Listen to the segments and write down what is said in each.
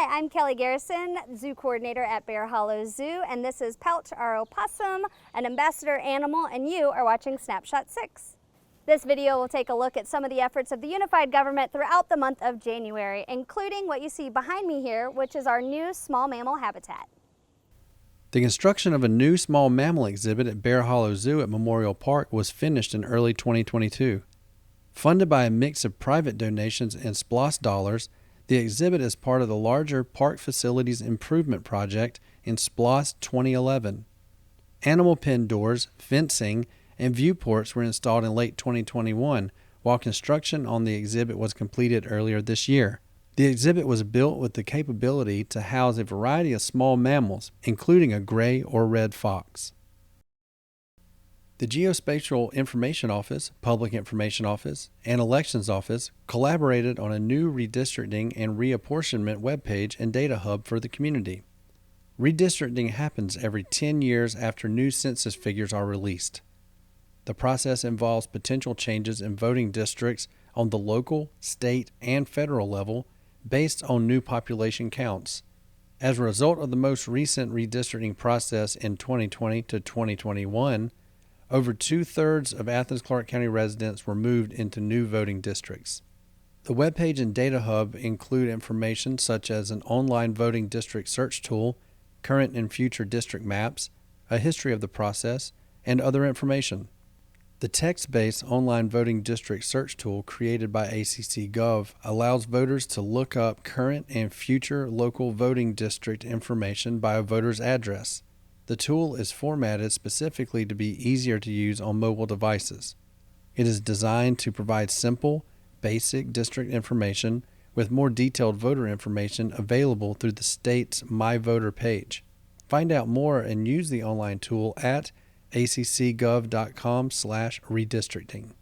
Hi, I'm Kelly Garrison, Zoo Coordinator at Bear Hollow Zoo, and this is Pouch, our opossum, an ambassador animal, and you are watching Snapshot 6. This video will take a look at some of the efforts of the unified government throughout the month of January, including what you see behind me here, which is our new small mammal habitat. The construction of a new small mammal exhibit at Bear Hollow Zoo at Memorial Park was finished in early 2022. Funded by a mix of private donations and SPLOST dollars, the exhibit is part of the larger Park Facilities Improvement Project in SPLOST 2011. Animal pen doors, fencing, and viewports were installed in late 2021, while construction on the exhibit was completed earlier this year. The exhibit was built with the capability to house a variety of small mammals, including a gray or red fox. The Geospatial Information Office, Public Information Office, and Elections Office collaborated on a new redistricting and reapportionment webpage and data hub for the community. Redistricting happens every 10 years after new census figures are released. The process involves potential changes in voting districts on the local, state, and federal level based on new population counts. As a result of the most recent redistricting process in 2020 to 2021, over 2/3 of Athens-Clarke County residents were moved into new voting districts. The webpage and data hub include information such as an online voting district search tool, current and future district maps, a history of the process, and other information. The text-based online voting district search tool created by ACC Gov allows voters to look up current and future local voting district information by a voter's address. The tool is formatted specifically to be easier to use on mobile devices. It is designed to provide simple, basic district information with more detailed voter information available through the state's My Voter page. Find out more and use the online tool at accgov.com/redistricting.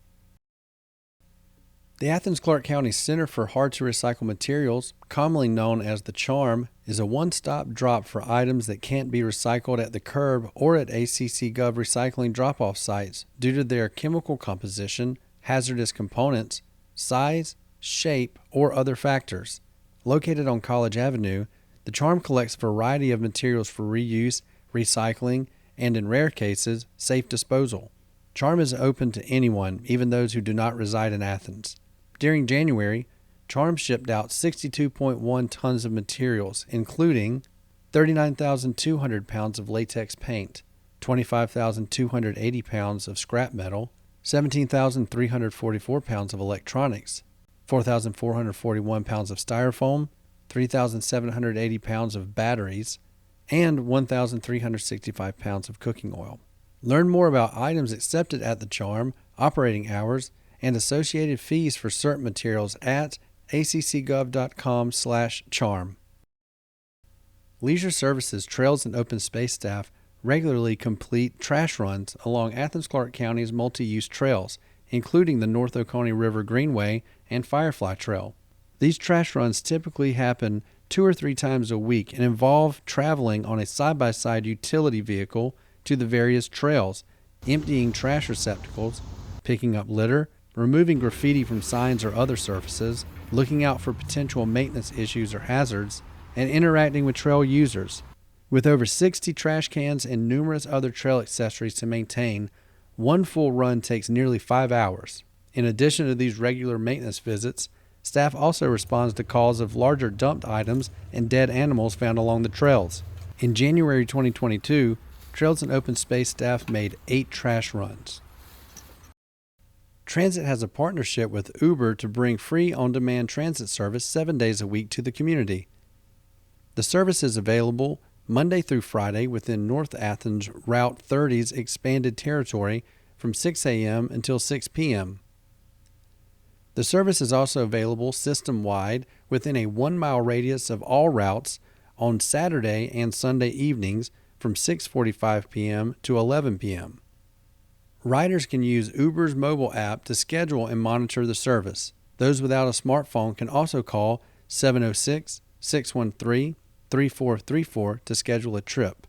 The Athens-Clarke County Center for Hard-to-Recycle Materials, commonly known as the CHARM, is a one-stop drop for items that can't be recycled at the curb or at ACC Gov recycling drop-off sites due to their chemical composition, hazardous components, size, shape, or other factors. Located on College Avenue, the CHARM collects a variety of materials for reuse, recycling, and in rare cases, safe disposal. CHARM is open to anyone, even those who do not reside in Athens. During January, CHARM shipped out 62.1 tons of materials, including 39,200 pounds of latex paint, 25,280 pounds of scrap metal, 17,344 pounds of electronics, 4,441 pounds of styrofoam, 3,780 pounds of batteries, and 1,365 pounds of cooking oil. Learn more about items accepted at the CHARM, operating hours, and associated fees for certain materials at accgov.com/charm. Leisure Services Trails and Open Space staff regularly complete trash runs along Athens-Clarke County's multi-use trails, including the North Oconee River Greenway and Firefly Trail. These trash runs typically happen 2 or 3 times a week and involve traveling on a side-by-side utility vehicle to the various trails, emptying trash receptacles, picking up litter, removing graffiti from signs or other surfaces, looking out for potential maintenance issues or hazards, and interacting with trail users. With over 60 trash cans and numerous other trail accessories to maintain, one full run takes nearly 5 hours. In addition to these regular maintenance visits, staff also responds to calls of larger dumped items and dead animals found along the trails. In January 2022, Trails and Open Space staff made 8 trash runs. Transit has a partnership with Uber to bring free on-demand transit service 7 days a week to the community. The service is available Monday through Friday within North Athens Route 30's expanded territory from 6 a.m. until 6 p.m. The service is also available system-wide within a 1-mile radius of all routes on Saturday and Sunday evenings from 6:45 p.m. to 11 p.m. Riders can use Uber's mobile app to schedule and monitor the service. Those without a smartphone can also call 706-613-3434 to schedule a trip.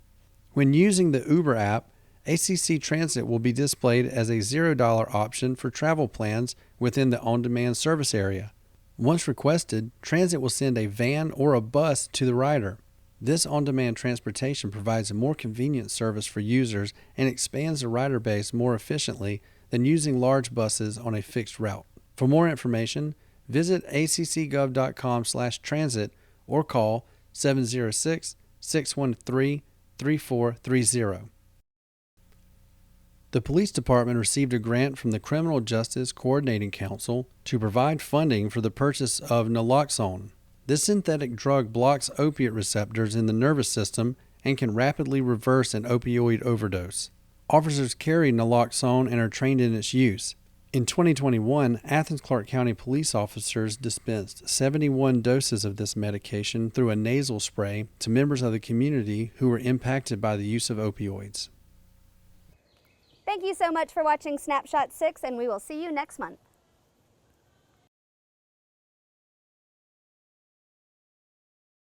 When using the Uber app, ACC Transit will be displayed as a $0 option for travel plans within the on-demand service area. Once requested, transit will send a van or a bus to the rider. This on-demand transportation provides a more convenient service for users and expands the rider base more efficiently than using large buses on a fixed route. For more information, visit accgov.com/transit or call 706-613-3430. The police department received a grant from the Criminal Justice Coordinating Council to provide funding for the purchase of naloxone. This synthetic drug blocks opiate receptors in the nervous system and can rapidly reverse an opioid overdose. Officers carry naloxone and are trained in its use. In 2021, Athens-Clarke County police officers dispensed 71 doses of this medication through a nasal spray to members of the community who were impacted by the use of opioids. Thank you so much for watching Snapshot 6, and we will see you next month.